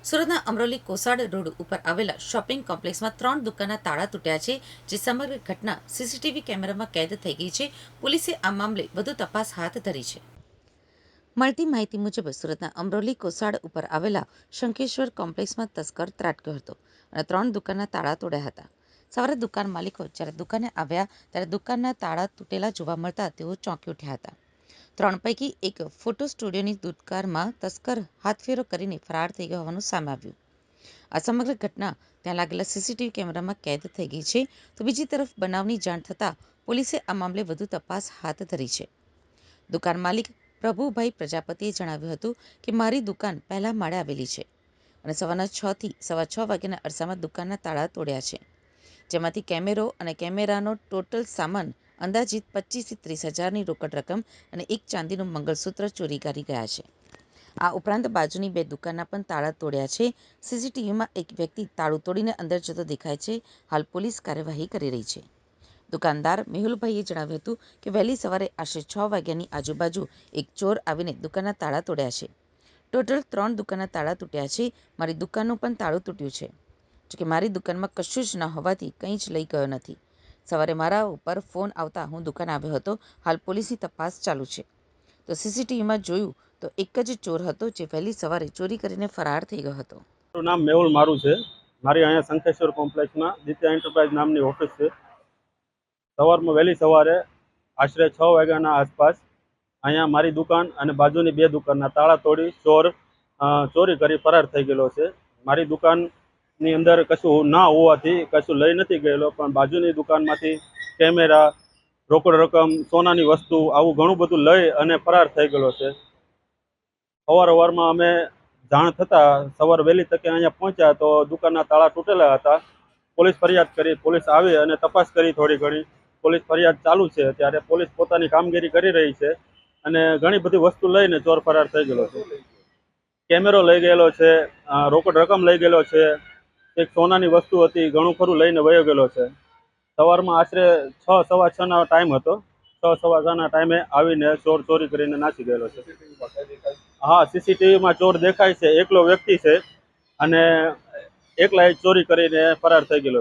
સુરતના અમરોલી કોસાડ રોડ ઉપર આવેલા શોપિંગ કોમ્પ્લેક્સમાં 3 દુકાનના તાળા તૂટ્યા છે, જે સમગ્ર ઘટના સીસીટીવી કેમેરામાં કેદ થઈ ગઈ છે. પોલીસે આ મામલે વધુ તપાસ હાથ ધરી છે. મળતી માહિતી મુજબ સુરતના અમરોલી કોસાડ ઉપર આવેલા શંખેશ્વર કોમ્પ્લેક્સમાં તસ્કર ત્રાટક્યો હતો અને 3 દુકાનના તાળા તોડ્યા હતા. સવારે દુકાન માલિકો જ્યારે દુકાને આવ્યા ત્યારે દુકાનના તાળા તૂટેલા જોવા મળતા તેઓ ચોંકી ઉઠ્યા હતા. 3 પૈકી એક ફોટો સ્ટુડિયોની દુકાનમાં તસ્કર હાથફેરો કરીને ફરાર થઈ ગયો હોવાનું સામે આવ્યું. આ સમગ્ર ઘટના ત્યાં લાગેલા સીસીટીવી કેમેરામાં કેદ થઈ ગઈ છે. તો બીજી તરફ બનાવની જાણ થતાં પોલીસે આ મામલે વધુ તપાસ હાથ ધરી છે. દુકાન માલિક પ્રભુભાઈ પ્રજાપતિએ જણાવ્યું હતું કે મારી દુકાન પહેલા માળે આવેલી છે અને સવારના 6 થી સવા 6 વાગ્યાના અરસામાં દુકાનના તાળા તોડ્યા છે, જેમાંથી કેમેરો અને કેમેરાનો ટોટલ સામાન અંદાજિત 25 થી 30 હજારની રોકડ રકમ અને એક ચાંદીનું મંગળસૂત્ર ચોરી કરી ગયા છે. આ ઉપરાંત બાજુની 2 દુકાનના પણ તાળા તોડ્યા છે. સીસીટીવીમાં એક વ્યક્તિ તાળું તોડીને અંદર જતો દેખાય છે. હાલ પોલીસ કાર્યવાહી કરી રહી છે. દુકાનદાર મેહુલભાઈએ જણાવ્યું હતું કે વહેલી સવારે આશરે 6 વાગ્યાની આજુબાજુ એક ચોર આવીને દુકાનના તાળા તોડ્યા છે. ટોટલ 3 દુકાનના તાળા તૂટ્યા છે. મારી દુકાનનું પણ તાળું તૂટ્યું છે, જોકે મારી દુકાનમાં કશું જ ન હોવાથી કંઈ જ લઈ ગયો નથી. સવારે મારા ઉપર ફોન આવતા હું દુકાન આવ્યો હતો. હાલ પોલીસની તપાસ ચાલુ છે. તો સીસીટીવીમાં જોયું તો એક જ ચોર હતો, જે વહેલી સવારે ચોરી કરીને ફરાર થઈ ગયો હતો. મારું નામ મેહુલ મારું છે. મારી અહીંયા શંખેશ્વર કોમ્પ્લેક્સમાં દિત્યા એન્ટરપ્રાઇઝ નામની ઓફિસ છે. સવારમાં વહેલી સવારે આશરે 6 વાગ્યાના આસપાસ અહીંયા મારી દુકાન અને બાજુની 2 દુકાનના તાળા તોડી ચોરી કરી ફરાર થઈ ગયેલો છે. મારી દુકાનની અંદર કશું ના હોવાથી કશું લઈ નથી ગયેલો, પણ બાજુની દુકાનમાંથી કેમેરા, રોકડ રકમ, સોનાની વસ્તુ આવું ઘણું બધું લઈ અને ફરાર થઈ ગયેલો છે. સવારમાં અમે જાણ થતાં સવાર વહેલી તકે અહીંયા પહોંચ્યા તો દુકાનના તાળા તૂટેલા હતા. પોલીસ ફરિયાદ કરી, પોલીસ આવી અને તપાસ કરી. થોડી ઘણી પોલીસ ફરિયાદ ચાલુ છે. ત્યારે પોલીસ પોતાની કામગીરી કરી રહી છે અને ઘણી બધી વસ્તુ લઈને ચોર ફરાર થઈ ગયેલો છે. કેમેરો લઈ ગયેલો છે, રોકડ રકમ લઈ ગયેલો છે, એક સોનાની વસ્તુ હતી, ઘણું ખરું લઈને વયો ગયેલો છે. સવારમાં આશરે 6 સવા 6ના ટાઈમ હતો. 6 સવા 6ના ટાઈમે આવીને ચોરી કરીને નાસી ગયેલો છે. હા, સીસીટીવીમાં ચોર દેખાય છે. એકલો વ્યક્તિ છે અને એકલા ચોરી કરીને ફરાર થઈ ગયેલો.